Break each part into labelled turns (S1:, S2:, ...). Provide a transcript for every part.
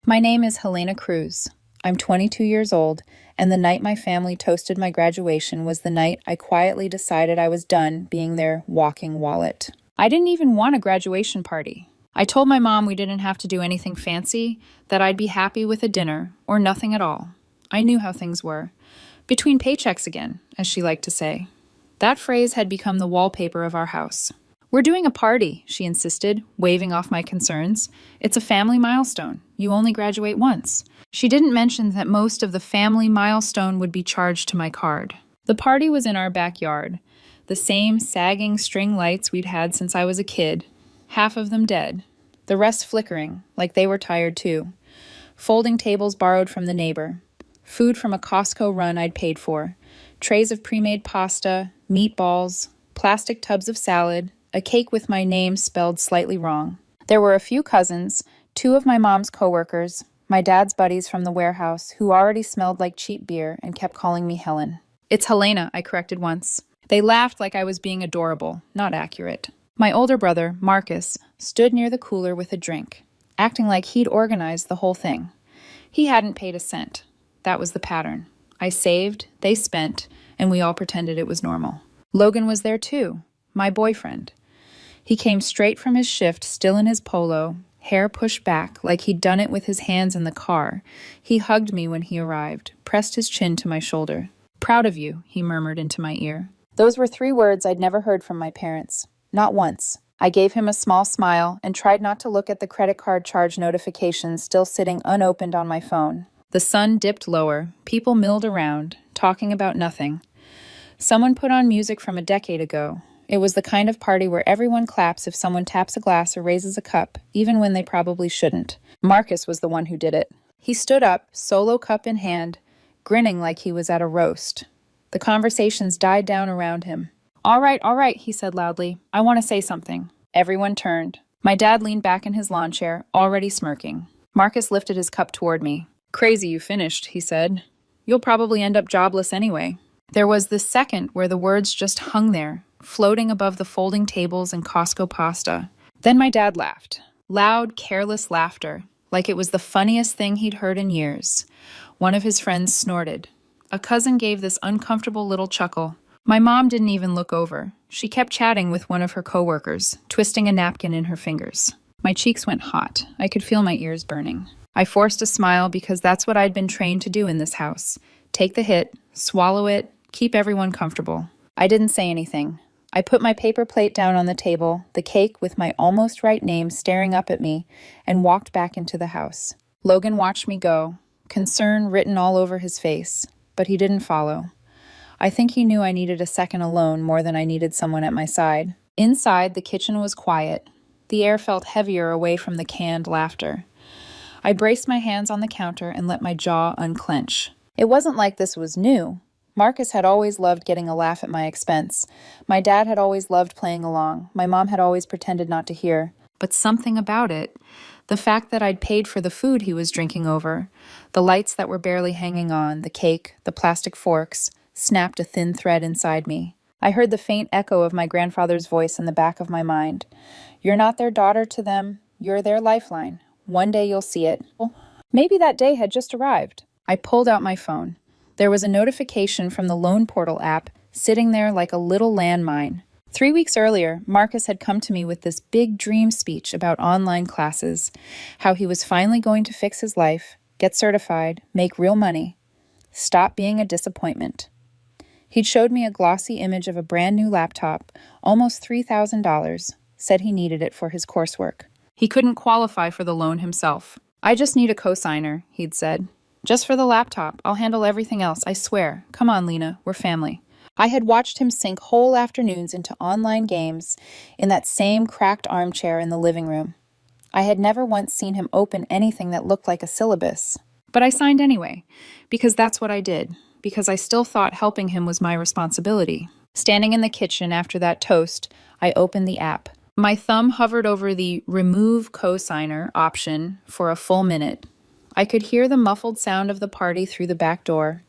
S1: My name is Helena Cruz. I'm 22 years old, and the night my family toasted my graduation was the night I quietly decided I was done being their walking wallet. I didn't even want a graduation party. I told my mom we didn't have to do anything fancy, that I'd be happy with a dinner or nothing at all. I knew how things were. Between paychecks again, as she liked to say. That phrase had become the wallpaper of our house. We're doing a party, she insisted, waving off my concerns. It's a family milestone. You only graduate once. She didn't mention that most of the family milestone would be charged to my card. The party was in our backyard. The same sagging string lights we'd had since I was a kid. Half of them dead. The rest flickering, like they were tired too. Folding tables borrowed from the neighbor. Food from a Costco run I'd paid for. Trays of pre-made pasta, meatballs, plastic tubs of salad, a cake with my name spelled slightly wrong. There were a few cousins, two of my mom's coworkers, my dad's buddies from the warehouse, who already smelled like cheap beer and kept calling me Helen. It's Helena, I corrected once. They laughed like I was being adorable, not accurate. My older brother, Marcus, stood near the cooler with a drink, acting like he'd organized the whole thing. He hadn't paid a cent. That was the pattern. I saved, they spent, and we all pretended it was normal. Logan was there too, my boyfriend. He came straight from his shift, still in his polo, hair pushed back like he'd done it with his hands in the car. He hugged me when he arrived, pressed his chin to my shoulder. "Proud of you," he murmured into my ear. Those were 3 words I'd never heard from my parents. Not once. I gave him a small smile and tried not to look at the credit card charge notifications still sitting unopened on my phone. The sun dipped lower. People milled around, talking about nothing. Someone put on music from a decade ago. It was the kind of party where everyone claps if someone taps a glass or raises a cup, even when they probably shouldn't. Marcus was the one who did it. He stood up, solo cup in hand, grinning like he was at a roast. The conversations died down around him. All right, he said loudly. I want to say something. Everyone turned. My dad leaned back in his lawn chair, already smirking. Marcus lifted his cup toward me. Crazy you finished, he said. You'll probably end up jobless anyway. There was this second where the words just hung there, floating above the folding tables and Costco pasta. Then my dad laughed. Loud, careless laughter, like it was the funniest thing he'd heard in years. One of his friends snorted. A cousin gave this uncomfortable little chuckle. My mom didn't even look over. She kept chatting with one of her coworkers, twisting a napkin in her fingers. My cheeks went hot. I could feel my ears burning. I forced a smile because that's what I'd been trained to do in this house. Take the hit, swallow it, keep everyone comfortable. I didn't say anything. I put my paper plate down on the table, the cake with my almost right name staring up at me, and walked back into the house. Logan watched me go, concern written all over his face, but he didn't follow. I think he knew I needed a second alone more than I needed someone at my side. Inside, the kitchen was quiet. The air felt heavier away from the canned laughter. I braced my hands on the counter and let my jaw unclench. It wasn't like this was new. Marcus had always loved getting a laugh at my expense. My dad had always loved playing along. My mom had always pretended not to hear. But something about it, the fact that I'd paid for the food he was drinking over, the lights that were barely hanging on, the cake, the plastic forks, snapped a thin thread inside me. I heard the faint echo of my grandfather's voice in the back of my mind. You're not their daughter to them. You're their lifeline. One day you'll see it. Maybe that day had just arrived. I pulled out my phone. There was a notification from the Loan Portal app sitting there like a little landmine. 3 weeks earlier, Marcus had come to me with this big dream speech about online classes, how he was finally going to fix his life, get certified, make real money, stop being a disappointment. He'd showed me a glossy image of a brand new laptop, almost $3,000, said he needed it for his coursework. He couldn't qualify for the loan himself. I just need a cosigner, he'd said. Just for the laptop. I'll handle everything else, I swear. Come on, Lena, we're family. I had watched him sink whole afternoons into online games in that same cracked armchair in the living room. I had never once seen him open anything that looked like a syllabus. But I signed anyway, because that's what I did, because I still thought helping him was my responsibility. Standing in the kitchen after that toast, I opened the app. My thumb hovered over the Remove Cosigner option for a full minute. I could hear the muffled sound of the party through the back door.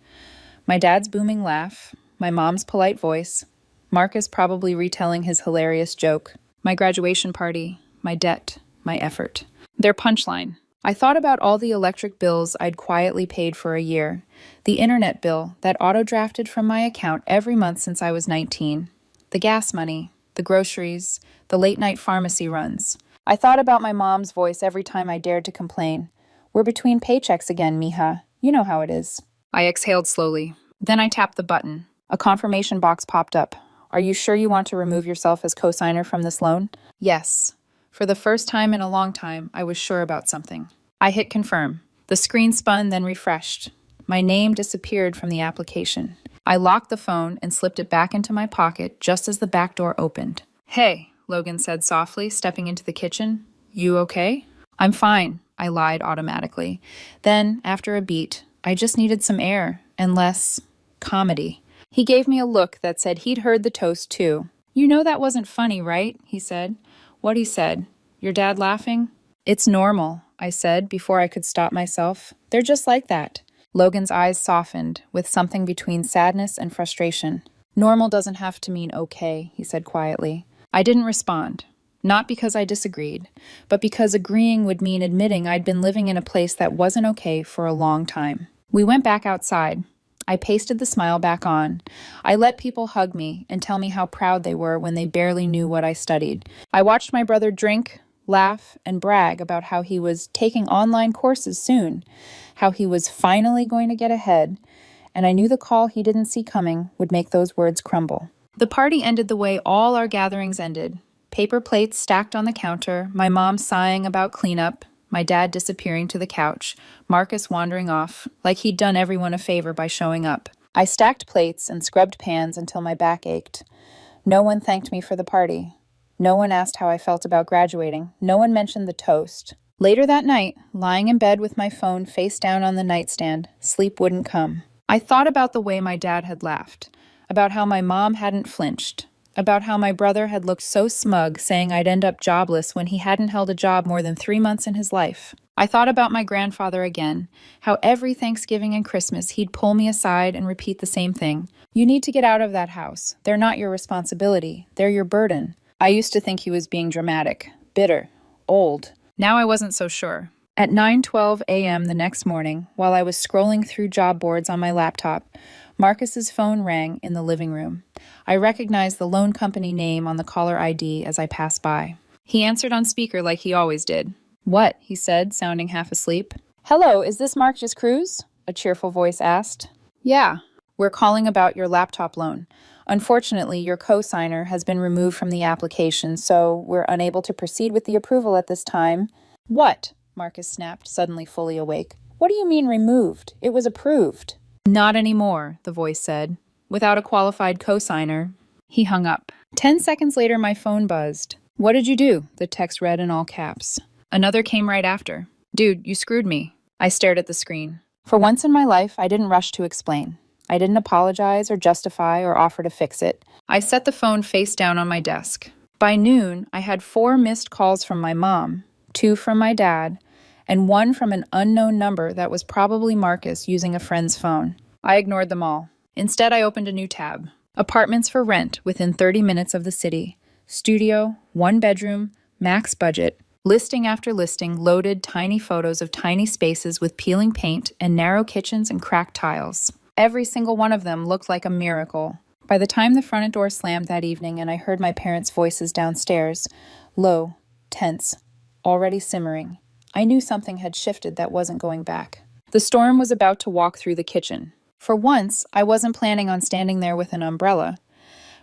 S1: My dad's booming laugh, my mom's polite voice, Marcus probably retelling his hilarious joke, my graduation party, my debt, my effort. Their punchline, I thought about all the electric bills I'd quietly paid for a year, the internet bill that auto-drafted from my account every month since I was 19, the gas money, the groceries, the late-night pharmacy runs. I thought about my mom's voice every time I dared to complain. We're between paychecks again, mija. You know how it is. I exhaled slowly. Then I tapped the button. A confirmation box popped up. Are you sure you want to remove yourself as cosigner from this loan? Yes. For the first time in a long time, I was sure about something. I hit confirm. The screen spun, then refreshed. My name disappeared from the application. I locked the phone and slipped it back into my pocket just as the back door opened. Hey, Logan said softly, stepping into the kitchen. You okay? I'm fine, I lied automatically. Then, after a beat, I just needed some air and less comedy. He gave me a look that said he'd heard the toast too. You know that wasn't funny, right? He said. What he said? Your dad laughing? It's normal, I said before I could stop myself. They're just like that. Logan's eyes softened, with something between sadness and frustration. Normal doesn't have to mean okay, he said quietly. I didn't respond. Not because I disagreed, but because agreeing would mean admitting I'd been living in a place that wasn't okay for a long time. We went back outside. I pasted the smile back on. I let people hug me and tell me how proud they were when they barely knew what I studied. I watched my brother drink, laugh, and brag about how he was taking online courses soon, how he was finally going to get ahead, and I knew the call he didn't see coming would make those words crumble. The party ended the way all our gatherings ended. Paper plates stacked on the counter, my mom sighing about cleanup, my dad disappearing to the couch, Marcus wandering off, like he'd done everyone a favor by showing up. I stacked plates and scrubbed pans until my back ached. No one thanked me for the party. No one asked how I felt about graduating. No one mentioned the toast. Later that night, lying in bed with my phone face down on the nightstand, sleep wouldn't come. I thought about the way my dad had laughed, about how my mom hadn't flinched, about how my brother had looked so smug saying I'd end up jobless when he hadn't held a job more than 3 months in his life. I thought about my grandfather again, how every Thanksgiving and Christmas he'd pull me aside and repeat the same thing. You need to get out of that house. They're not your responsibility. They're your burden. I used to think he was being dramatic, bitter, old. Now I wasn't so sure. At 9:12 a.m. the next morning, while I was scrolling through job boards on my laptop, Marcus's phone rang in the living room. I recognized the loan company name on the caller ID as I passed by. He answered on speaker like he always did. What? He said, sounding half asleep. Hello, is this Marcus Cruz? A cheerful voice asked. Yeah, we're calling about your laptop loan. Unfortunately, your cosigner has been removed from the application, so we're unable to proceed with the approval at this time. What? Marcus snapped, suddenly fully awake. What do you mean removed? It was approved. Not anymore, the voice said. Without a qualified cosigner. He hung up. 10 seconds later, my phone buzzed. What did you do? The text read in all caps. Another came right after. Dude, you screwed me. I stared at the screen. For once in my life, I didn't rush to explain. I didn't apologize or justify or offer to fix it. I set the phone face down on my desk. By noon, I had 4 missed calls from my mom, 2 from my dad, and 1 from an unknown number that was probably Marcus using a friend's phone. I ignored them all. Instead, I opened a new tab. Apartments for rent within 30 minutes of the city. Studio, 1 bedroom, max budget. Listing after listing loaded tiny photos of tiny spaces with peeling paint and narrow kitchens and cracked tiles. Every single one of them looked like a miracle. By the time the front door slammed that evening and I heard my parents' voices downstairs, low, tense, already simmering, I knew something had shifted that wasn't going back. The storm was about to walk through the kitchen. For once, I wasn't planning on standing there with an umbrella.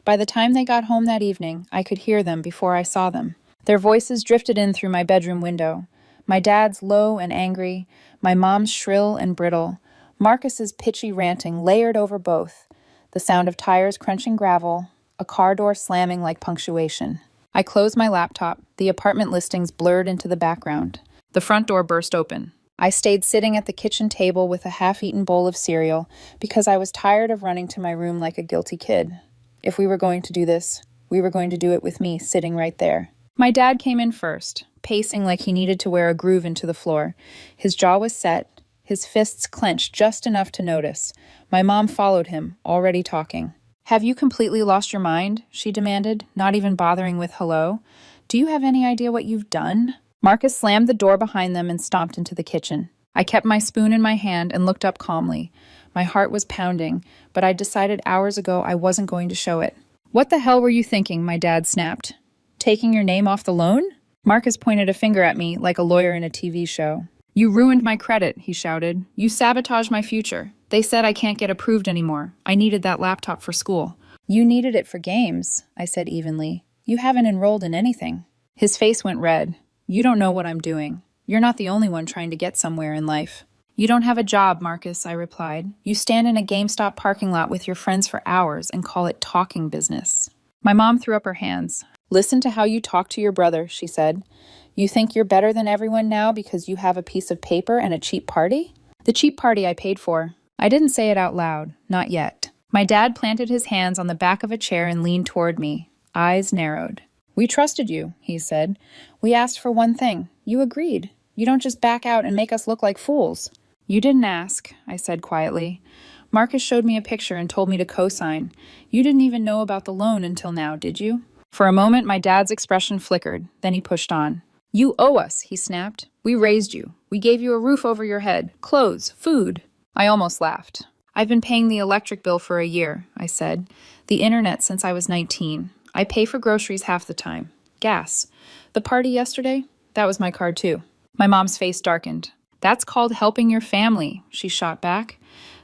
S1: By the time they got home that evening, I could hear them before I saw them. Their voices drifted in through my bedroom window. My dad's low and angry, my mom's shrill and brittle, Marcus's pitchy ranting layered over both, the sound of tires crunching gravel, a car door slamming like punctuation. I closed my laptop, the apartment listings blurred into the background. The front door burst open. I stayed sitting at the kitchen table with a half-eaten bowl of cereal because I was tired of running to my room like a guilty kid. If we were going to do this, we were going to do it with me sitting right there. My dad came in first, pacing like he needed to wear a groove into the floor. His jaw was set, his fists clenched just enough to notice. My mom followed him, already talking. Have you completely lost your mind? She demanded, not even bothering with hello. Do you have any idea what you've done? Marcus slammed the door behind them and stomped into the kitchen. I kept my spoon in my hand and looked up calmly. My heart was pounding, but I'd decided hours ago I wasn't going to show it. "What the hell were you thinking?" my dad snapped. "Taking your name off the loan?" Marcus pointed a finger at me like a lawyer in a TV show. "You ruined my credit," he shouted. "You sabotaged my future. They said I can't get approved anymore. I needed that laptop for school." "You needed it for games," I said evenly. "You haven't enrolled in anything." His face went red. "You don't know what I'm doing. You're not the only one trying to get somewhere in life." "You don't have a job, Marcus," I replied. "You stand in a GameStop parking lot with your friends for hours and call it talking business." My mom threw up her hands. "Listen to how you talk to your brother," she said. "You think you're better than everyone now because you have a piece of paper and a cheap party?" "The cheap party I paid for." I didn't say it out loud, not yet. My dad planted his hands on the back of a chair and leaned toward me, eyes narrowed. "We trusted you," he said. "We asked for one thing. You agreed. You don't just back out and make us look like fools." "You didn't ask," I said quietly. "Marcus showed me a picture and told me to co-sign. You didn't even know about the loan until now, did you?" For a moment, my dad's expression flickered. Then he pushed on. "You owe us," he snapped. "We raised you. We gave you a roof over your head, clothes, food." I almost laughed. "I've been paying the electric bill for a year," I said. "The internet since I was 19. I pay for groceries half the time. Gas. The party yesterday? That was my card too." My mom's face darkened. "That's called helping your family," she shot back.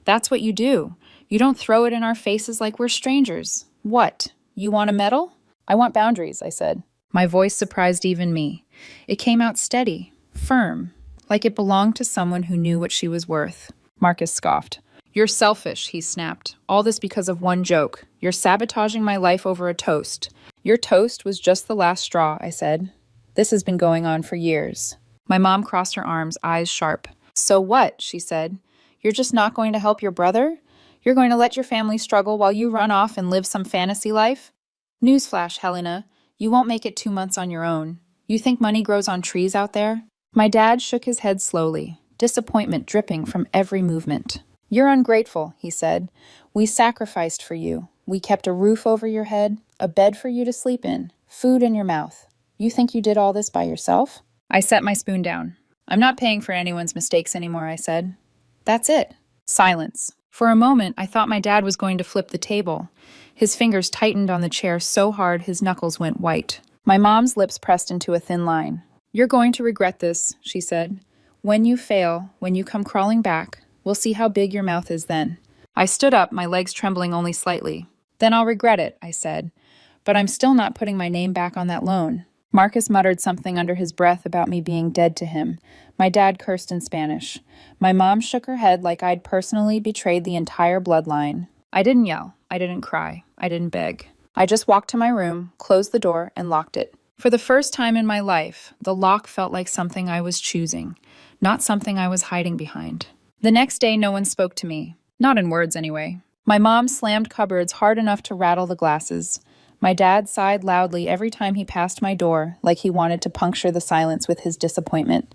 S1: "That's what you do. You don't throw it in our faces like we're strangers. What? You want a medal?" "I want boundaries," I said. My voice surprised even me. It came out steady, firm, like it belonged to someone who knew what she was worth. Marcus scoffed. "You're selfish," he snapped. "All this because of one joke. You're sabotaging my life over a toast." "Your toast was just the last straw," I said. "This has been going on for years." My mom crossed her arms, eyes sharp. "So what?" she said. "You're just not going to help your brother? You're going to let your family struggle while you run off and live some fantasy life? Newsflash, Helena, you won't make it 2 months on your own. You think money grows on trees out there?" My dad shook his head slowly, disappointment dripping from every movement. "You're ungrateful," he said. "We sacrificed for you. We kept a roof over your head, a bed for you to sleep in, food in your mouth. You think you did all this by yourself?" I set my spoon down. "I'm not paying for anyone's mistakes anymore," I said. "That's it." Silence. For a moment, I thought my dad was going to flip the table. His fingers tightened on the chair so hard his knuckles went white. My mom's lips pressed into a thin line. "You're going to regret this," she said. "When you fail, when you come crawling back, we'll see how big your mouth is then." I stood up, my legs trembling only slightly. "Then I'll regret it," I said. "But I'm still not putting my name back on that loan." Marcus muttered something under his breath about me being dead to him. My dad cursed in Spanish. My mom shook her head like I'd personally betrayed the entire bloodline. I didn't yell. I didn't cry. I didn't beg. I just walked to my room, closed the door, and locked it. For the first time in my life, the lock felt like something I was choosing, not something I was hiding behind. The next day, no one spoke to me. Not in words, anyway. My mom slammed cupboards hard enough to rattle the glasses. My dad sighed loudly every time he passed my door, like he wanted to puncture the silence with his disappointment.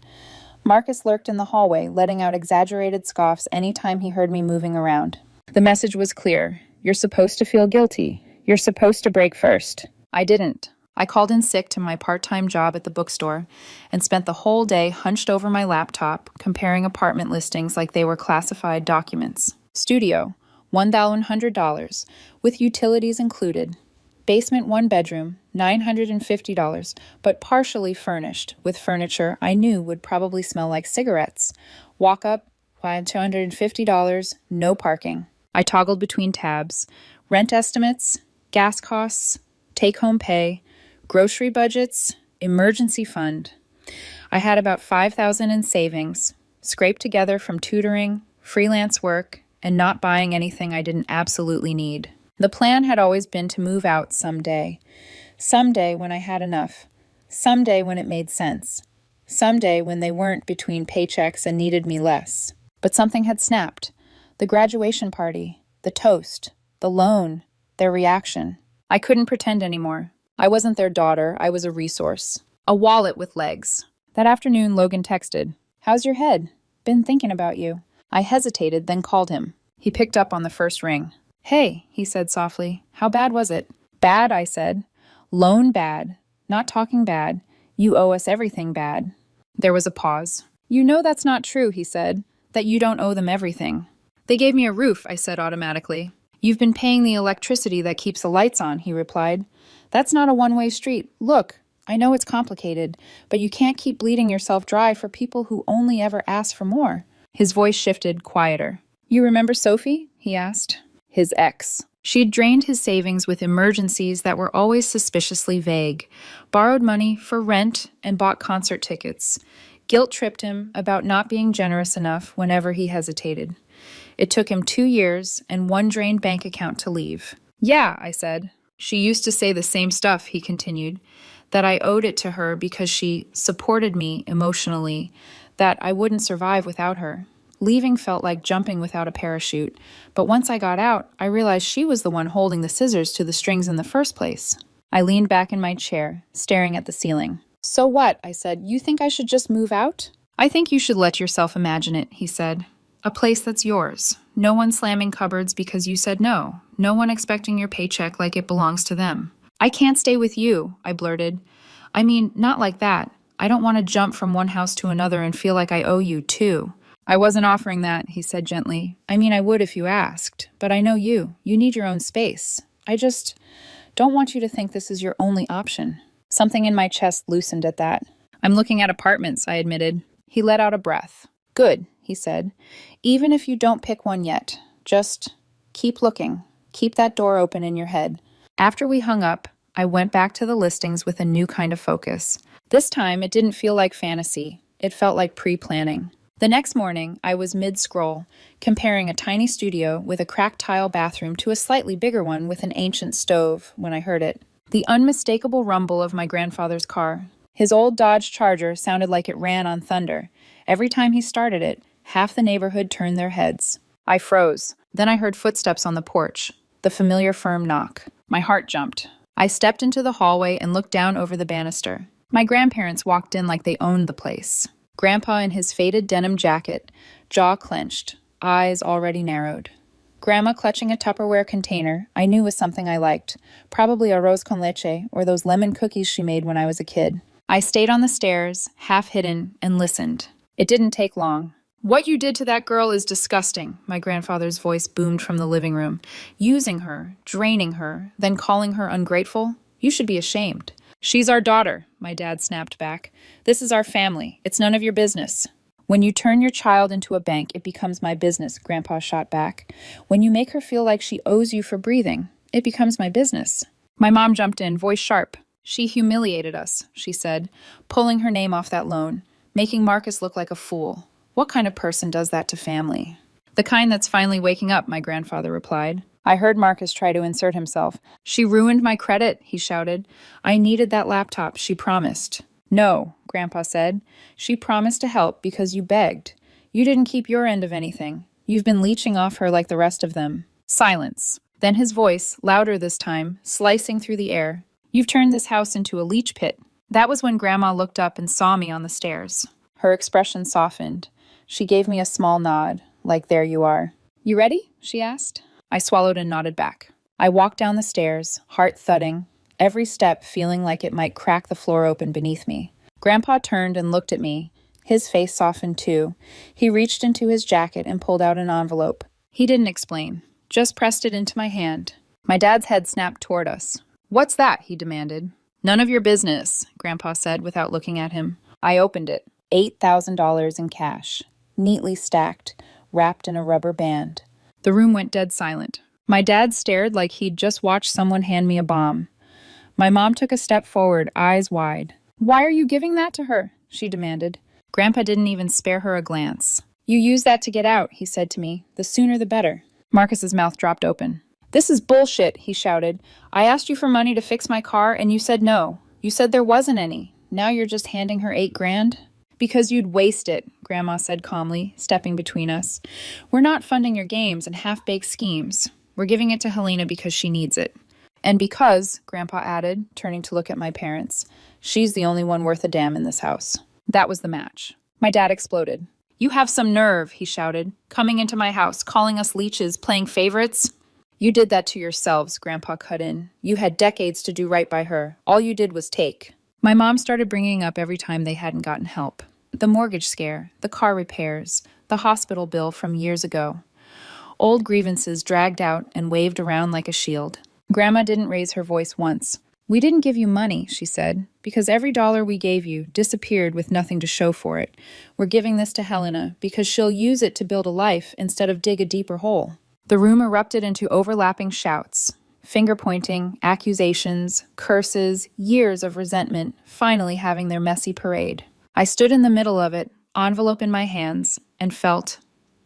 S1: Marcus lurked in the hallway, letting out exaggerated scoffs any time he heard me moving around. The message was clear. You're supposed to feel guilty. You're supposed to break first. I didn't. I called in sick to my part-time job at the bookstore and spent the whole day hunched over my laptop, comparing apartment listings like they were classified documents. Studio, $1,100, with utilities included. Basement 1 bedroom, $950, but partially furnished, with furniture I knew would probably smell like cigarettes. Walk up, $250, no parking. I toggled between tabs. Rent estimates, gas costs, take-home pay, grocery budgets, emergency fund. I had about $5,000 in savings, scraped together from tutoring, freelance work, and not buying anything I didn't absolutely need. The plan had always been to move out someday. Someday when I had enough. Someday when it made sense. Someday when they weren't between paychecks and needed me less. But something had snapped. The graduation party, the toast, the loan, their reaction. I couldn't pretend anymore. I wasn't their daughter, I was a resource. A wallet with legs. That afternoon, Logan texted, "How's your head? Been thinking about you." I hesitated, then called him. He picked up on the first ring. "Hey," he said softly. "How bad was it?" "Bad," I said. "Loan bad. Not talking bad. You owe us everything bad. There was a pause. You know that's not true, he said, that you don't owe them everything. They gave me a roof, I said automatically. You've been paying the electricity that keeps the lights on, he replied. That's not a one-way street. Look, I know it's complicated, but you can't keep bleeding yourself dry for people who only ever ask for more. His voice shifted, quieter. You remember Sophie? He asked. His ex. She had drained his savings with emergencies that were always suspiciously vague, borrowed money for rent, and bought concert tickets. Guilt tripped him about not being generous enough whenever he hesitated. It took him 2 years and one drained bank account to leave. Yeah, I said. She used to say the same stuff, he continued, that I owed it to her because she supported me emotionally, that I wouldn't survive without her. Leaving felt like jumping without a parachute, but once I got out, I realized she was the one holding the scissors to the strings in the first place. I leaned back in my chair, staring at the ceiling. So what? I said. You think I should just move out? I think you should let yourself imagine it, he said. A place that's yours. No one slamming cupboards because you said no. No one expecting your paycheck like it belongs to them. I can't stay with you, I blurted. I mean, not like that. I don't want to jump from one house to another and feel like I owe you too. I wasn't offering that, he said gently. I mean, I would if you asked, but I know you. You need your own space. I just don't want you to think this is your only option. Something in my chest loosened at that. I'm looking at apartments, I admitted. He let out a breath. Good, he said. Even if you don't pick one yet, just keep looking. Keep that door open in your head. After we hung up, I went back to the listings with a new kind of focus. This time, it didn't feel like fantasy. It felt like pre-planning. The next morning, I was mid-scroll, comparing a tiny studio with a cracked tile bathroom to a slightly bigger one with an ancient stove when I heard it. The unmistakable rumble of my grandfather's car. His old Dodge Charger sounded like it ran on thunder. Every time he started it, half the neighborhood turned their heads. I froze. Then I heard footsteps on the porch, the familiar firm knock. My heart jumped. I stepped into the hallway and looked down over the banister. My grandparents walked in like they owned the place. Grandpa in his faded denim jacket, jaw clenched, eyes already narrowed. Grandma clutching a Tupperware container I knew was something I liked, probably arroz con leche or those lemon cookies she made when I was a kid. I stayed on the stairs, half hidden, and listened. It didn't take long. What you did to that girl is disgusting, my grandfather's voice boomed from the living room. Using her, draining her, then calling her ungrateful? You should be ashamed. She's our daughter, my dad snapped back. This is our family. It's none of your business. When you turn your child into a bank, it becomes my business, Grandpa shot back. When you make her feel like she owes you for breathing, it becomes my business. My mom jumped in, voice sharp. She humiliated us, she said, pulling her name off that loan, making Marcus look like a fool. What kind of person does that to family? The kind that's finally waking up, my grandfather replied. I heard Marcus try to insert himself. She ruined my credit, he shouted. I needed that laptop, she promised. No, Grandpa said. She promised to help because you begged. You didn't keep your end of anything. You've been leeching off her like the rest of them. Silence. Then his voice, louder this time, slicing through the air. You've turned this house into a leech pit. That was when Grandma looked up and saw me on the stairs. Her expression softened. She gave me a small nod, like there you are. You ready? She asked. I swallowed and nodded back. I walked down the stairs, heart thudding, every step feeling like it might crack the floor open beneath me. Grandpa turned and looked at me. His face softened too. He reached into his jacket and pulled out an envelope. He didn't explain, just pressed it into my hand. My dad's head snapped toward us. What's that? He demanded. None of your business, Grandpa said without looking at him. I opened it. $8,000 in cash, neatly stacked, wrapped in a rubber band. The room went dead silent. My dad stared like he'd just watched someone hand me a bomb. My mom took a step forward, eyes wide. Why are you giving that to her? She demanded. Grandpa didn't even spare her a glance. You use that to get out, he said to me. The sooner the better. Marcus's mouth dropped open. This is bullshit, he shouted. I asked you for money to fix my car and you said no. You said there wasn't any. Now you're just handing her $8,000? Because you'd waste it, Grandma said calmly, stepping between us. We're not funding your games and half-baked schemes. We're giving it to Helena because she needs it. And because, Grandpa added, turning to look at my parents, she's the only one worth a damn in this house. That was the match. My dad exploded. You have some nerve, he shouted, coming into my house, calling us leeches, playing favorites. You did that to yourselves, Grandpa cut in. You had decades to do right by her. All you did was take. My mom started bringing up every time they hadn't gotten help. The mortgage scare, the car repairs, the hospital bill from years ago. Old grievances dragged out and waved around like a shield. Grandma didn't raise her voice once. "We didn't give you money," she said, "because every dollar we gave you disappeared with nothing to show for it. We're giving this to Helena because she'll use it to build a life instead of dig a deeper hole." The room erupted into overlapping shouts. Finger-pointing, accusations, curses, years of resentment, finally having their messy parade. I stood in the middle of it, envelope in my hands, and felt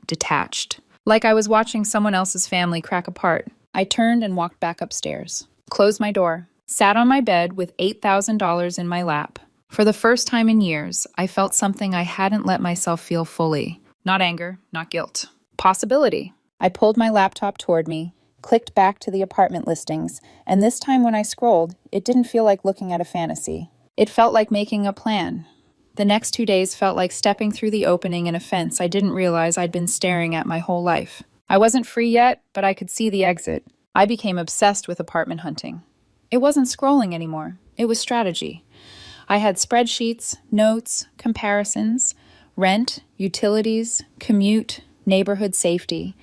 S1: detached. Like I was watching someone else's family crack apart. I turned and walked back upstairs. Closed my door. Sat on my bed with $8,000 in my lap. For the first time in years, I felt something I hadn't let myself feel fully. Not anger, not guilt. Possibility. I pulled my laptop toward me, clicked back to the apartment listings, and this time when I scrolled, it didn't feel like looking at a fantasy. It felt like making a plan. The next 2 days felt like stepping through the opening in a fence I didn't realize I'd been staring at my whole life. I wasn't free yet, but I could see the exit. I became obsessed with apartment hunting. It wasn't scrolling anymore. It was strategy. I had spreadsheets, notes, comparisons, rent, utilities, commute, neighborhood safety.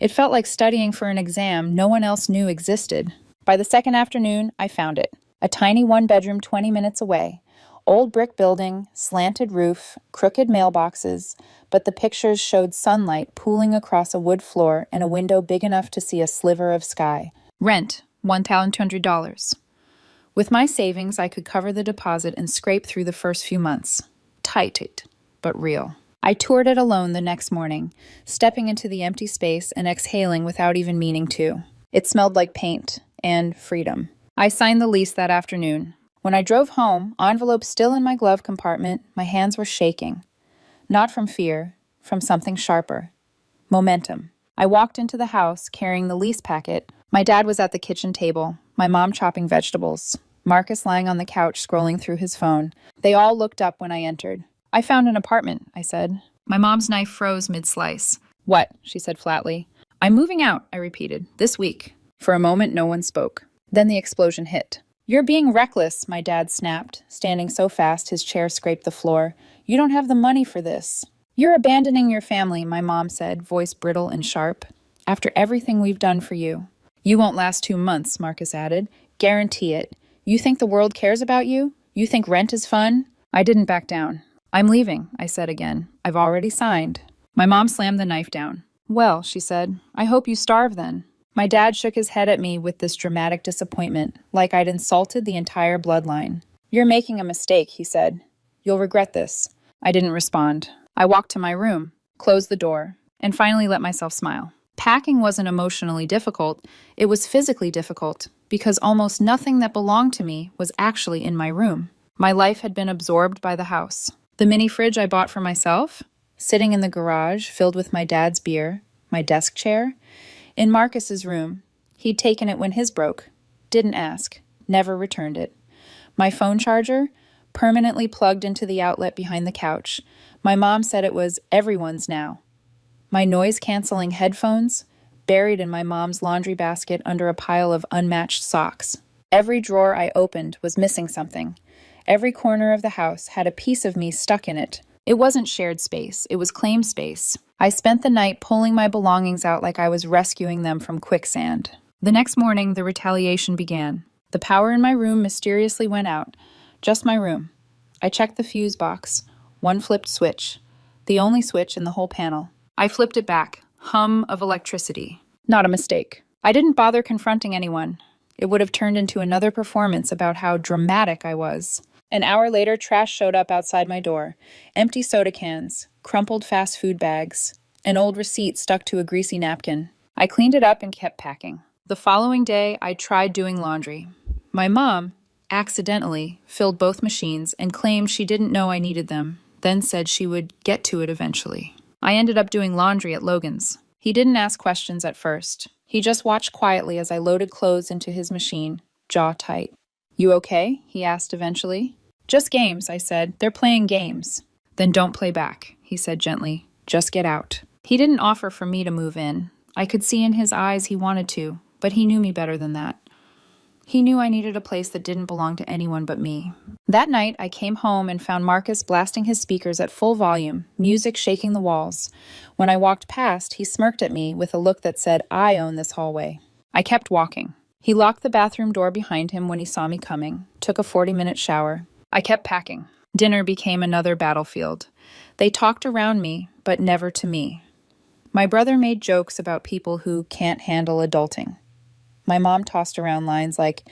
S1: It felt like studying for an exam no one else knew existed. By the second afternoon, I found it. A tiny one-bedroom 20 minutes away. Old brick building, slanted roof, crooked mailboxes, but the pictures showed sunlight pooling across a wood floor and a window big enough to see a sliver of sky. Rent, $1,200. With my savings, I could cover the deposit and scrape through the first few months. Tight, but real. I toured it alone the next morning, stepping into the empty space and exhaling without even meaning to. It smelled like paint and freedom. I signed the lease that afternoon. When I drove home, envelope still in my glove compartment, my hands were shaking. Not from fear, from something sharper. Momentum. I walked into the house carrying the lease packet. My dad was at the kitchen table, my mom chopping vegetables, Marcus lying on the couch scrolling through his phone. They all looked up when I entered. "I found an apartment," I said. My mom's knife froze mid-slice. "What?" she said flatly. "I'm moving out," I repeated, "this week." For a moment, no one spoke. Then the explosion hit. "You're being reckless," my dad snapped, standing so fast his chair scraped the floor. "You don't have the money for this." "You're abandoning your family," my mom said, voice brittle and sharp. "After everything we've done for you." "You won't last 2 months," Marcus added. "Guarantee it. You think the world cares about you? You think rent is fun?" I didn't back down. "I'm leaving," I said again. "I've already signed." My mom slammed the knife down. "Well," she said, "I hope you starve then." My dad shook his head at me with this dramatic disappointment, like I'd insulted the entire bloodline. "You're making a mistake," he said. "You'll regret this." I didn't respond. I walked to my room, closed the door, and finally let myself smile. Packing wasn't emotionally difficult, it was physically difficult, because almost nothing that belonged to me was actually in my room. My life had been absorbed by the house. The mini fridge I bought for myself, sitting in the garage filled with my dad's beer, my desk chair, in Marcus's room. He'd taken it when his broke, didn't ask, never returned it. My phone charger, permanently plugged into the outlet behind the couch. My mom said it was everyone's now. My noise-canceling headphones, buried in my mom's laundry basket under a pile of unmatched socks. Every drawer I opened was missing something. Every corner of the house had a piece of me stuck in it. It wasn't shared space, it was claimed space. I spent the night pulling my belongings out like I was rescuing them from quicksand. The next morning, the retaliation began. The power in my room mysteriously went out. Just my room. I checked the fuse box. One flipped switch. The only switch in the whole panel. I flipped it back. Hum of electricity. Not a mistake. I didn't bother confronting anyone. It would have turned into another performance about how dramatic I was. An hour later, trash showed up outside my door. Empty soda cans, crumpled fast food bags, an old receipt stuck to a greasy napkin. I cleaned it up and kept packing. The following day, I tried doing laundry. My mom, accidentally, filled both machines and claimed she didn't know I needed them, then said she would get to it eventually. I ended up doing laundry at Logan's. He didn't ask questions at first. He just watched quietly as I loaded clothes into his machine, jaw tight. "You okay?" he asked eventually. "Just games," I said. "They're playing games." "Then don't play back," he said gently. "Just get out." He didn't offer for me to move in. I could see in his eyes he wanted to, but he knew me better than that. He knew I needed a place that didn't belong to anyone but me. That night, I came home and found Marcus blasting his speakers at full volume, music shaking the walls. When I walked past, he smirked at me with a look that said, "I own this hallway." I kept walking. He locked the bathroom door behind him when he saw me coming, took a 40-minute shower. I kept packing. Dinner became another battlefield. They talked around me, but never to me. My brother made jokes about people who can't handle adulting. My mom tossed around lines like,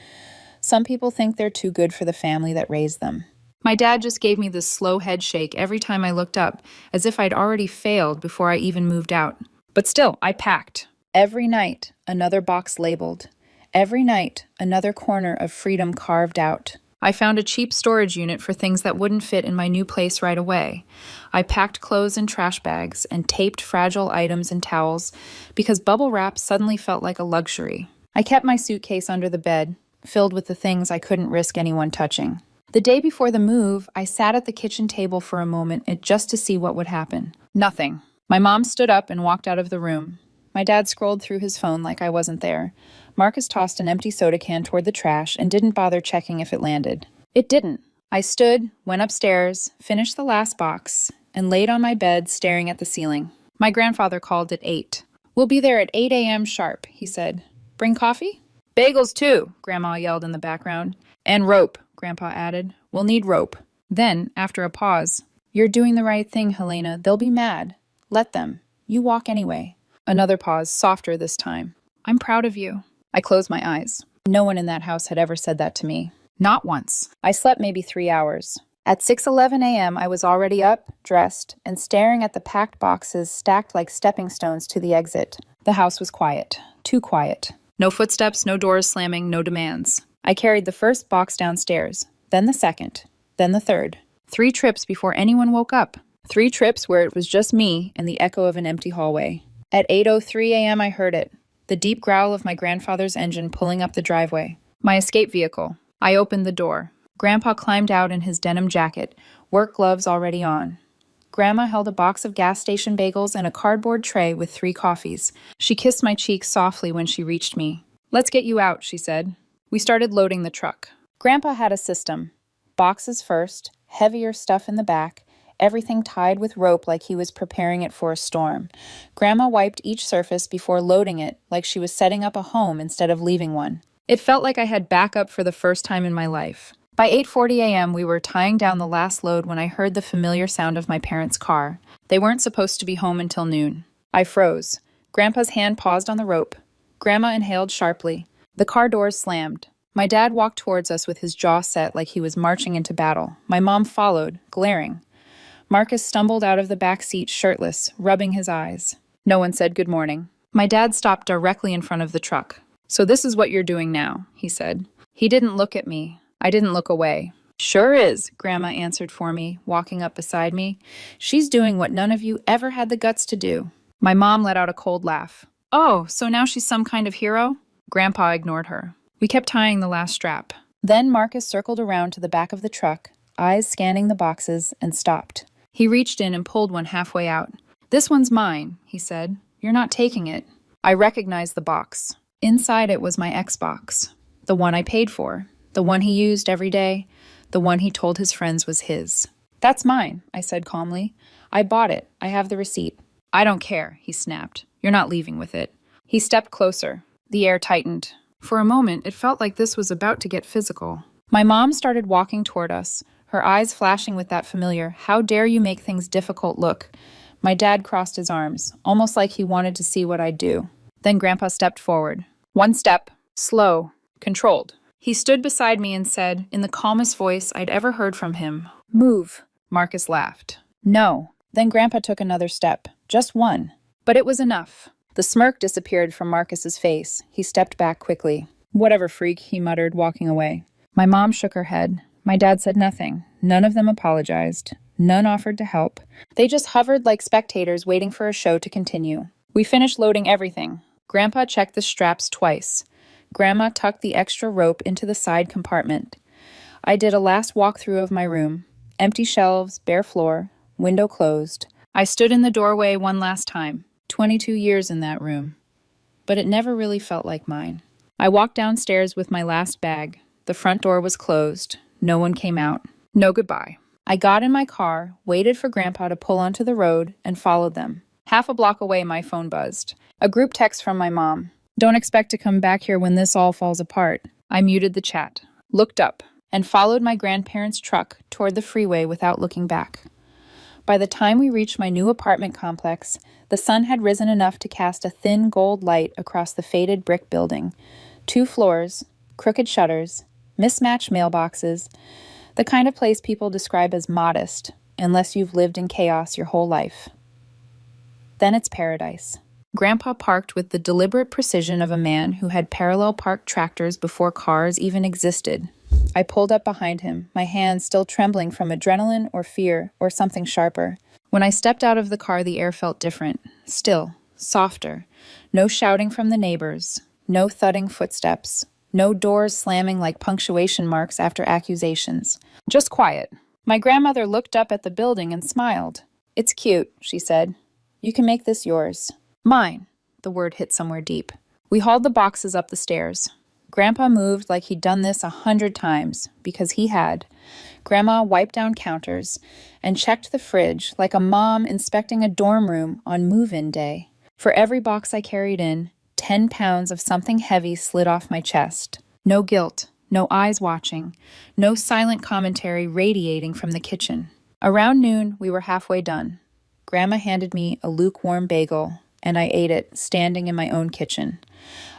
S1: "Some people think they're too good for the family that raised them." My dad just gave me this slow head shake every time I looked up, as if I'd already failed before I even moved out. But still, I packed. Every night, another box labeled. Every night, another corner of freedom carved out. I found a cheap storage unit for things that wouldn't fit in my new place right away. I packed clothes in trash bags and taped fragile items in towels because bubble wrap suddenly felt like a luxury. I kept my suitcase under the bed, filled with the things I couldn't risk anyone touching. The day before the move, I sat at the kitchen table for a moment just to see what would happen. Nothing. My mom stood up and walked out of the room. My dad scrolled through his phone like I wasn't there. Marcus tossed an empty soda can toward the trash and didn't bother checking if it landed. It didn't. I stood, went upstairs, finished the last box, and laid on my bed staring at the ceiling. My grandfather called at 8. "We'll be there at 8 a.m. sharp," he said. "Bring coffee?" "Bagels, too," Grandma yelled in the background. "And rope," Grandpa added. "We'll need rope." Then, after a pause, "You're doing the right thing, Helena. They'll be mad. Let them. You walk anyway." Another pause, softer this time. "I'm proud of you." I closed my eyes. No one in that house had ever said that to me. Not once. I slept maybe 3 hours. At 6:11 a.m., I was already up, dressed, and staring at the packed boxes stacked like stepping stones to the exit. The house was quiet. Too quiet. No footsteps, no doors slamming, no demands. I carried the first box downstairs, then the second, then the third. 3 trips before anyone woke up. 3 trips where it was just me and the echo of an empty hallway. At 8:03 a.m., I heard it. The deep growl of my grandfather's engine pulling up the driveway. My escape vehicle. I opened the door. Grandpa climbed out in his denim jacket, work gloves already on. Grandma held a box of gas station bagels and a cardboard tray with 3 coffees. She kissed my cheek softly when she reached me. "Let's get you out," she said. We started loading the truck. Grandpa had a system. Boxes first, heavier stuff in the back, everything tied with rope like he was preparing it for a storm. Grandma wiped each surface before loading it like she was setting up a home instead of leaving one. It felt like I had backup for the first time in my life. By 8:40 a.m., we were tying down the last load when I heard the familiar sound of my parents' car. They weren't supposed to be home until noon. I froze. Grandpa's hand paused on the rope. Grandma inhaled sharply. The car doors slammed. My dad walked towards us with his jaw set like he was marching into battle. My mom followed, glaring. Marcus stumbled out of the back seat shirtless, rubbing his eyes. No one said good morning. My dad stopped directly in front of the truck. "So this is what you're doing now," he said. He didn't look at me. I didn't look away. "Sure is," Grandma answered for me, walking up beside me. "She's doing what none of you ever had the guts to do." My mom let out a cold laugh. "Oh, so now she's some kind of hero?" Grandpa ignored her. We kept tying the last strap. Then Marcus circled around to the back of the truck, eyes scanning the boxes, and stopped. He reached in and pulled one halfway out. "This one's mine," he said. "You're not taking it." I recognized the box. Inside it was my Xbox. The one I paid for. The one he used every day. The one he told his friends was his. "That's mine," I said calmly. "I bought it. I have the receipt." "I don't care," he snapped. "You're not leaving with it." He stepped closer. The air tightened. For a moment, it felt like this was about to get physical. My mom started walking toward us, her eyes flashing with that familiar, "How dare you make things difficult" look. My dad crossed his arms, almost like he wanted to see what I'd do. Then Grandpa stepped forward. 1 step. Slow. Controlled. He stood beside me and said, in the calmest voice I'd ever heard from him, "Move." Marcus laughed. "No." Then Grandpa took another step. Just one. But it was enough. The smirk disappeared from Marcus's face. He stepped back quickly. "Whatever, freak," he muttered, walking away. My mom shook her head. My dad said nothing. None of them apologized. None offered to help. They just hovered like spectators waiting for a show to continue. We finished loading everything. Grandpa checked the straps twice. Grandma tucked the extra rope into the side compartment. I did a last walkthrough of my room. Empty shelves, bare floor, window closed. I stood in the doorway one last time. 22 years in that room. But it never really felt like mine. I walked downstairs with my last bag. The front door was closed. No one came out. No goodbye. I got in my car, waited for Grandpa to pull onto the road, and followed them. Half a block away, my phone buzzed. A group text from my mom. Don't expect to come back here when this all falls apart. I muted the chat, looked up, and followed my grandparents' truck toward the freeway without looking back. By the time we reached my new apartment complex, the sun had risen enough to cast a thin gold light across the faded brick building. 2 floors, crooked shutters, mismatched mailboxes, the kind of place people describe as modest, unless you've lived in chaos your whole life. Then it's paradise. Grandpa parked with the deliberate precision of a man who had parallel parked tractors before cars even existed. I pulled up behind him, my hands still trembling from adrenaline or fear or something sharper. When I stepped out of the car, the air felt different, still, softer. No shouting from the neighbors, no thudding footsteps, no doors slamming like punctuation marks after accusations. Just quiet. My grandmother looked up at the building and smiled. "It's cute," she said. "You can make this yours." "Mine." The word hit somewhere deep. We hauled the boxes up the stairs. Grandpa moved like he'd done this 100 times, because he had. Grandma wiped down counters and checked the fridge like a mom inspecting a dorm room on move-in day. For every box I carried in, 10 pounds of something heavy slid off my chest. No guilt, no eyes watching, no silent commentary radiating from the kitchen. Around noon, we were halfway done. Grandma handed me a lukewarm bagel, and I ate it, standing in my own kitchen.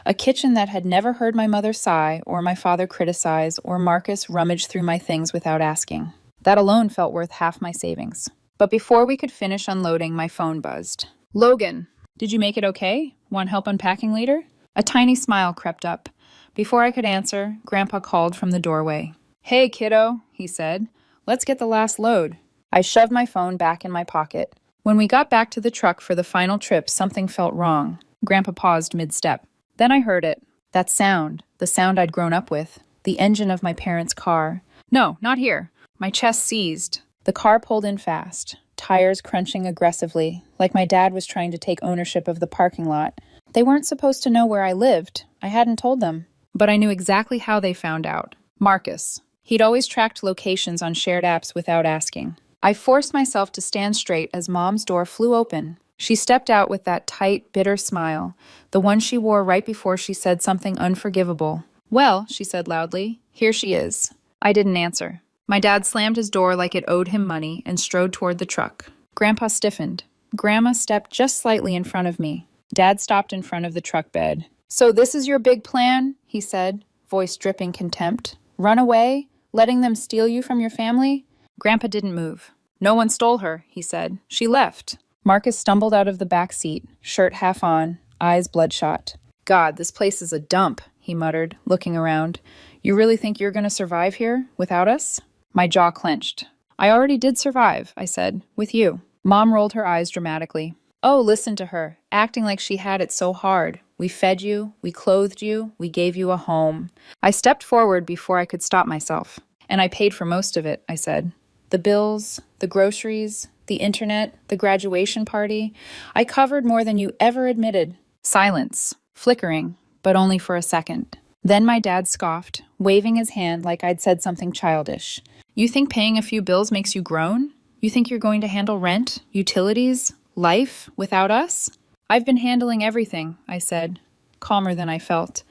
S1: A kitchen that had never heard my mother sigh, or my father criticize, or Marcus rummage through my things without asking. That alone felt worth half my savings. But before we could finish unloading, my phone buzzed. "Logan, did you make it okay? Want help unpacking later?" A tiny smile crept up. Before I could answer, Grandpa called from the doorway. "Hey, kiddo," he said. "Let's get the last load." I shoved my phone back in my pocket. When we got back to the truck for the final trip, something felt wrong. Grandpa paused mid-step. Then I heard it. That sound, the sound I'd grown up with, the engine of my parents' car. "No, not here." My chest seized. The car pulled in fast, tires crunching aggressively, like my dad was trying to take ownership of the parking lot. They weren't supposed to know where I lived. I hadn't told them. But I knew exactly how they found out. Marcus. He'd always tracked locations on shared apps without asking. I forced myself to stand straight as Mom's door flew open. She stepped out with that tight, bitter smile, the one she wore right before she said something unforgivable. "Well," she said loudly, "here she is." I didn't answer. My dad slammed his door like it owed him money and strode toward the truck. Grandpa stiffened. Grandma stepped just slightly in front of me. Dad stopped in front of the truck bed. "So this is your big plan?" he said, voice dripping contempt. "Run away? Letting them steal you from your family?" Grandpa didn't move. "No one stole her," he said. "She left." Marcus stumbled out of the back seat, shirt half on, eyes bloodshot. "God, this place is a dump," he muttered, looking around. "You really think you're going to survive here, without us?" My jaw clenched. "I already did survive," I said, "with you." Mom rolled her eyes dramatically. "Oh, listen to her, acting like she had it so hard. We fed you, we clothed you, we gave you a home." I stepped forward before I could stop myself. "And I paid for most of it," I said. "The bills, the groceries, the internet, the graduation party. I covered more than you ever admitted." Silence, flickering, but only for a second. Then my dad scoffed, waving his hand like I'd said something childish. "You think paying a few bills makes you grown? You think you're going to handle rent, utilities, life without us?" "I've been handling everything," I said, calmer than I felt.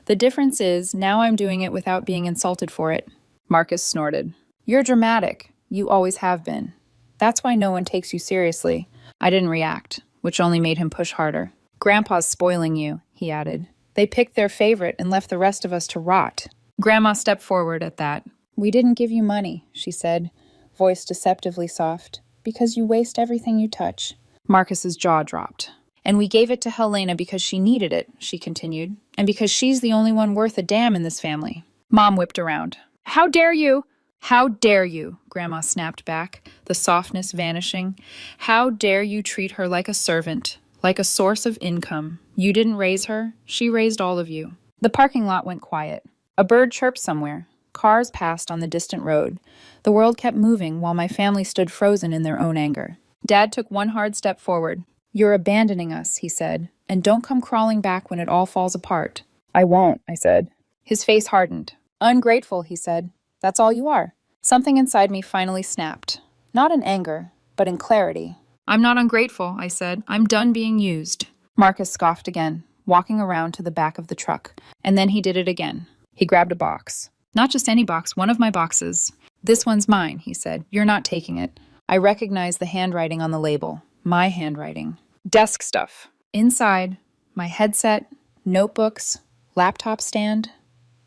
S1: "The difference is, now I'm doing it without being insulted for it." Marcus snorted. "You're dramatic. You always have been. That's why no one takes you seriously." I didn't react, which only made him push harder. "Grandpa's spoiling you," he added. "They picked their favorite and left the rest of us to rot." Grandma stepped forward at that. "We didn't give you money," she said, voice deceptively soft, "because you waste everything you touch." Marcus's jaw dropped. "And we gave it to Helena because she needed it," she continued, "and because she's the only one worth a damn in this family." Mom whipped around. "How dare you?" "How dare you?" Grandma snapped back, the softness vanishing. "How dare you treat her like a servant, like a source of income? You didn't raise her. She raised all of you." The parking lot went quiet. A bird chirped somewhere. Cars passed on the distant road. The world kept moving while my family stood frozen in their own anger. Dad took one hard step forward. "You're abandoning us," he said, "and don't come crawling back when it all falls apart." I won't, I said. His face hardened. Ungrateful, he said. That's all you are. Something inside me finally snapped. Not in anger, but in clarity. I'm not ungrateful, I said. I'm done being used. Marcus scoffed again, walking around to the back of the truck. And then he did it again. He grabbed a box. Not just any box, one of my boxes. This one's mine, he said. You're not taking it. I recognized the handwriting on the label. My handwriting. Desk stuff. Inside, my headset, notebooks, laptop stand,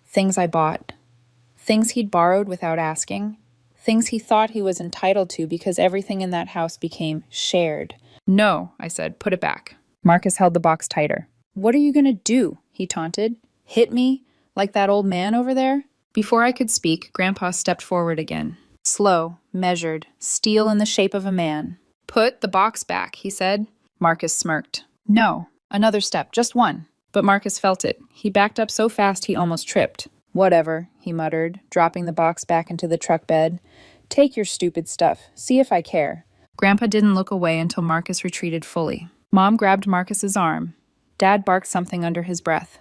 S1: things I bought. Things he'd borrowed without asking. Things he thought he was entitled to because everything in that house became shared. No, I said, put it back. Marcus held the box tighter. What are you going to do? He taunted. Hit me? Like that old man over there? Before I could speak, Grandpa stepped forward again. Slow, measured, steel in the shape of a man. Put the box back, he said. Marcus smirked. No, another step, just one. But Marcus felt it. He backed up so fast he almost tripped. Whatever, he muttered, dropping the box back into the truck bed. Take your stupid stuff. See if I care. Grandpa didn't look away until Marcus retreated fully. Mom grabbed Marcus's arm. Dad barked something under his breath.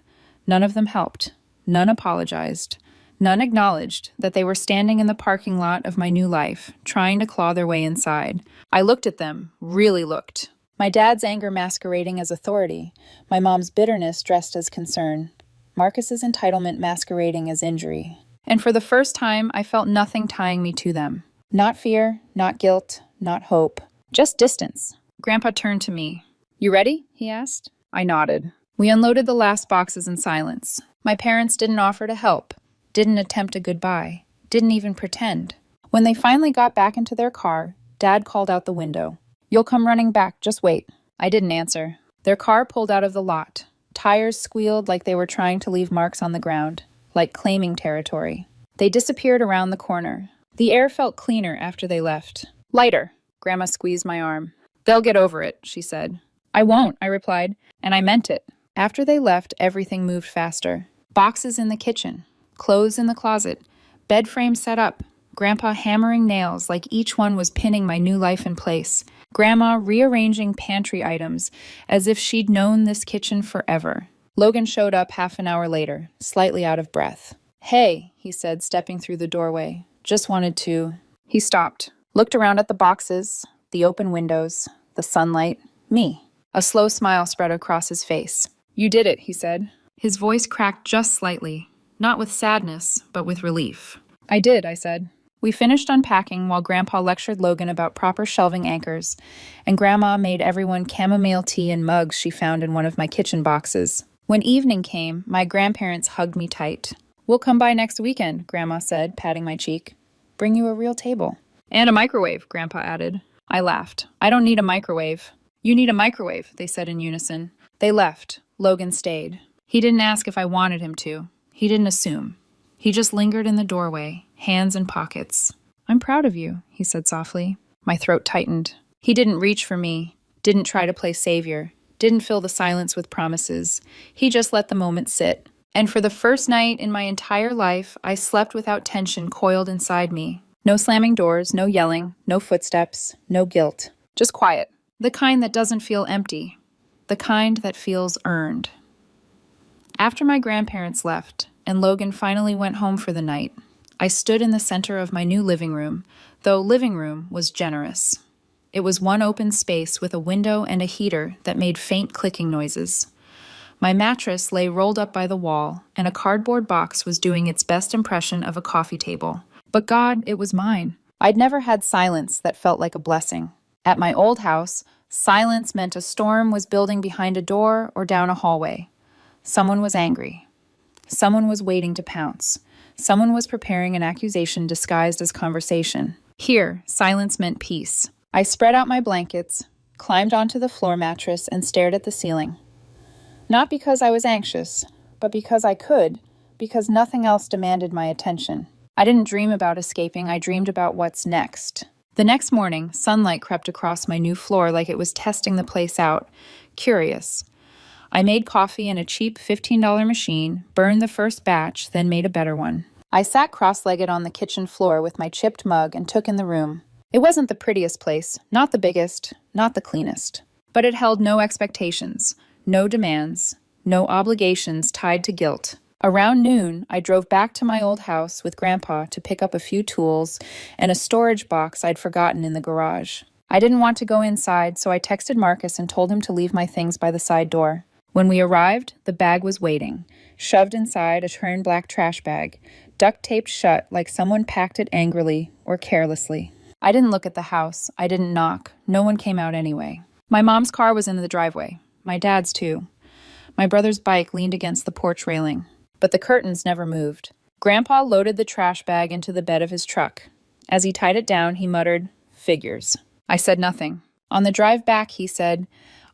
S1: None of them helped. None apologized. None acknowledged that they were standing in the parking lot of my new life, trying to claw their way inside. I looked at them, really looked. My dad's anger masquerading as authority, my mom's bitterness dressed as concern, Marcus's entitlement masquerading as injury. And for the first time, I felt nothing tying me to them. Not fear, not guilt, not hope. Just distance. Grandpa turned to me. You ready? He asked. I nodded. We unloaded the last boxes in silence. My parents didn't offer to help, didn't attempt a goodbye, didn't even pretend. When they finally got back into their car, Dad called out the window. You'll come running back, just wait. I didn't answer. Their car pulled out of the lot. Tires squealed like they were trying to leave marks on the ground, like claiming territory. They disappeared around the corner. The air felt cleaner after they left. Lighter. Grandma squeezed my arm. They'll get over it, she said. I won't, I replied, and I meant it. After they left, everything moved faster. Boxes in the kitchen, clothes in the closet, bed frame set up, Grandpa hammering nails like each one was pinning my new life in place. Grandma rearranging pantry items as if she'd known this kitchen forever. Logan showed up half an hour later, slightly out of breath. Hey, he said, stepping through the doorway. Just wanted to... He stopped, looked around at the boxes, the open windows, the sunlight, me. A slow smile spread across his face. You did it, he said. His voice cracked just slightly, not with sadness, but with relief. I did, I said. We finished unpacking while Grandpa lectured Logan about proper shelving anchors, and Grandma made everyone chamomile tea in mugs she found in one of my kitchen boxes. When evening came, my grandparents hugged me tight. We'll come by next weekend, Grandma said, patting my cheek. Bring you a real table. And a microwave, Grandpa added. I laughed. I don't need a microwave. You need a microwave, they said in unison. They left. Logan stayed. He didn't ask if I wanted him to. He didn't assume. He just lingered in the doorway, hands in pockets. I'm proud of you, he said softly. My throat tightened. He didn't reach for me, didn't try to play savior, didn't fill the silence with promises. He just let the moment sit. And for the first night in my entire life, I slept without tension coiled inside me. No slamming doors, no yelling, no footsteps, no guilt. Just quiet. The kind that doesn't feel empty. The kind that feels earned. After my grandparents left, and Logan finally went home for the night, I stood in the center of my new living room, though living room was generous. It was one open space with a window and a heater that made faint clicking noises. My mattress lay rolled up by the wall, and a cardboard box was doing its best impression of a coffee table. But God, it was mine. I'd never had silence that felt like a blessing. At my old house, silence meant a storm was building behind a door or down a hallway. Someone was angry. Someone was waiting to pounce. Someone was preparing an accusation disguised as conversation. Here, silence meant peace. I spread out my blankets, climbed onto the floor mattress, and stared at the ceiling. Not because I was anxious, but because I could, because nothing else demanded my attention. I didn't dream about escaping, I dreamed about what's next. The next morning, sunlight crept across my new floor like it was testing the place out, curious. I made coffee in a cheap $15 machine, burned the first batch, then made a better one. I sat cross-legged on the kitchen floor with my chipped mug and took in the room. It wasn't the prettiest place, not the biggest, not the cleanest. But it held no expectations, no demands, no obligations tied to guilt. Around noon, I drove back to my old house with Grandpa to pick up a few tools and a storage box I'd forgotten in the garage. I didn't want to go inside, so I texted Marcus and told him to leave my things by the side door. When we arrived, the bag was waiting, shoved inside a turned black trash bag, duct-taped shut like someone packed it angrily or carelessly. I didn't look at the house. I didn't knock. No one came out anyway. My mom's car was in the driveway. My dad's too. My brother's bike leaned against the porch railing. But the curtains never moved. Grandpa loaded the trash bag into the bed of his truck. As he tied it down, he muttered, "Figures." I said nothing. On the drive back, he said,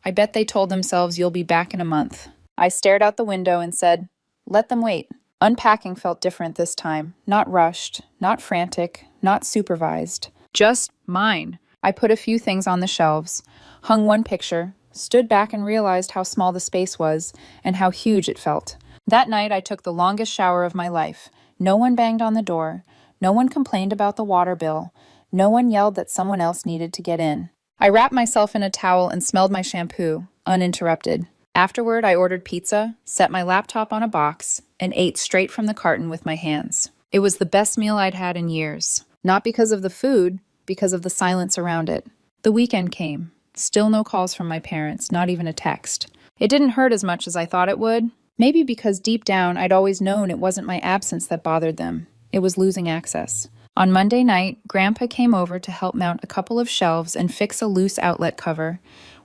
S1: "I bet they told themselves you'll be back in a month." I stared out the window and said, "Let them wait." Unpacking felt different this time. Not rushed, not frantic, not supervised. Just mine. I put a few things on the shelves, hung one picture, stood back and realized how small the space was and how huge it felt. That night, I took the longest shower of my life. No one banged on the door. No one complained about the water bill. No one yelled that someone else needed to get in. I wrapped myself in a towel and smelled my shampoo, uninterrupted. Afterward, I ordered pizza, set my laptop on a box, and ate straight from the carton with my hands. It was the best meal I'd had in years. Not because of the food, because of the silence around it. The weekend came. Still no calls from my parents, not even a text. It didn't hurt as much as I thought it would. Maybe because deep down I'd always known it wasn't my absence that bothered them. It was losing access. On Monday night, Grandpa came over to help mount a couple of shelves and fix a loose outlet cover.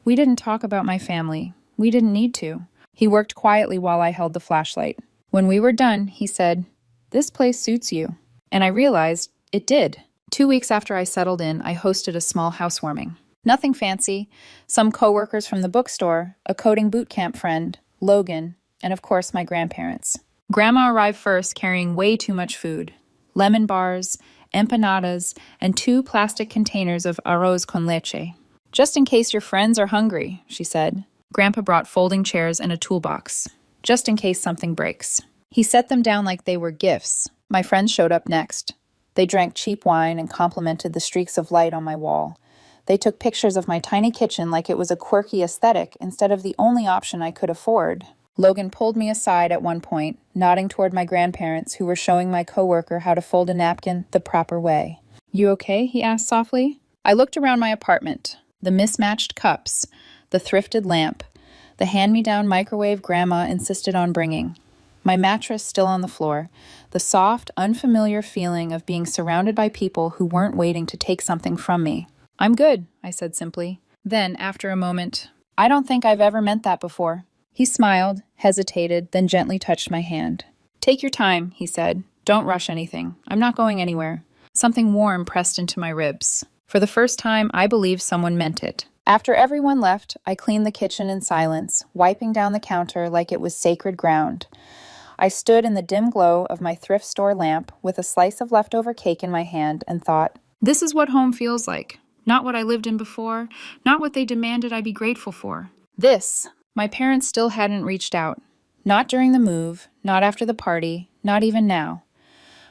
S1: We didn't talk about my family. We didn't need to. He worked quietly while I held the flashlight. When we were done, he said, "This place suits you." And I realized it did. 2 weeks after I settled in, I hosted a small housewarming. Nothing fancy. Some coworkers from the bookstore, a coding boot camp friend, Logan, and of course my grandparents. Grandma arrived first carrying way too much food. Lemon bars, empanadas, and 2 plastic containers of arroz con leche. "Just in case your friends are hungry," she said. Grandpa brought folding chairs and a toolbox, just in case something breaks. He set them down like they were gifts. My friends showed up next. They drank cheap wine and complimented the streaks of light on my wall. They took pictures of my tiny kitchen like it was a quirky aesthetic instead of the only option I could afford. Logan pulled me aside at one point, nodding toward my grandparents who were showing my coworker how to fold a napkin the proper way. "You okay?" he asked softly. I looked around my apartment. The mismatched cups, the thrifted lamp, the hand-me-down microwave Grandma insisted on bringing. My mattress still on the floor, the soft, unfamiliar feeling of being surrounded by people who weren't waiting to take something from me. "I'm good," I said simply. Then, after a moment, "I don't think I've ever meant that before." He smiled, hesitated, then gently touched my hand. "Take your time," he said. "Don't rush anything. I'm not going anywhere." Something warm pressed into my ribs. For the first time, I believed someone meant it. After everyone left, I cleaned the kitchen in silence, wiping down the counter like it was sacred ground. I stood in the dim glow of my thrift store lamp with a slice of leftover cake in my hand and thought, "This is what home feels like. Not what I lived in before, not what they demanded I be grateful for. This." My parents still hadn't reached out. Not during the move, not after the party, not even now.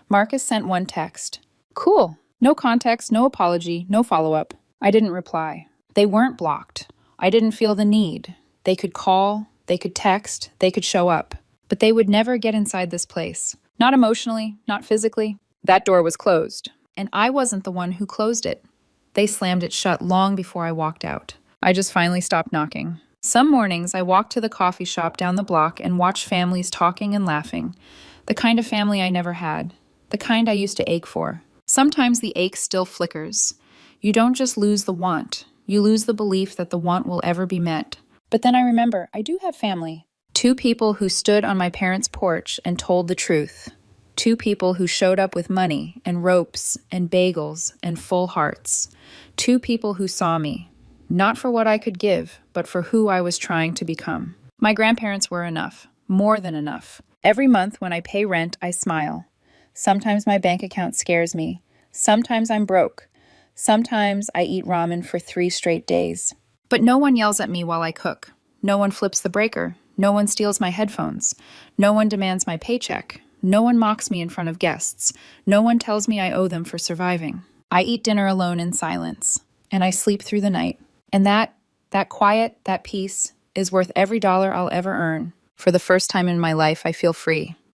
S1: Marcus sent one text. "Cool." No context, no apology, no follow-up. I didn't reply. They weren't blocked. I didn't feel the need. They could call, they could text, they could show up. But they would never get inside this place. Not emotionally, not physically. That door was closed. And I wasn't the one who closed it. They slammed it shut long before I walked out. I just finally stopped knocking. Some mornings, I walked to the coffee shop down the block and watched families talking and laughing. The kind of family I never had. The kind I used to ache for. Sometimes the ache still flickers. You don't just lose the want. You lose the belief that the want will ever be met. But then I remember, I do have family. 2 people who stood on my parents' porch and told the truth. 2 people who showed up with money and ropes and bagels and full hearts. 2 people who saw me. Not for what I could give, but for who I was trying to become. My grandparents were enough. More than enough. Every month when I pay rent, I smile. Sometimes my bank account scares me. Sometimes I'm broke. Sometimes I eat ramen for 3 straight days. But no one yells at me while I cook. No one flips the breaker. No one steals my headphones. No one demands my paycheck. No one mocks me in front of guests. No one tells me I owe them for surviving. I eat dinner alone in silence. And I sleep through the night. And that quiet, that peace, is worth every dollar I'll ever earn. For the first time in my life, I feel free.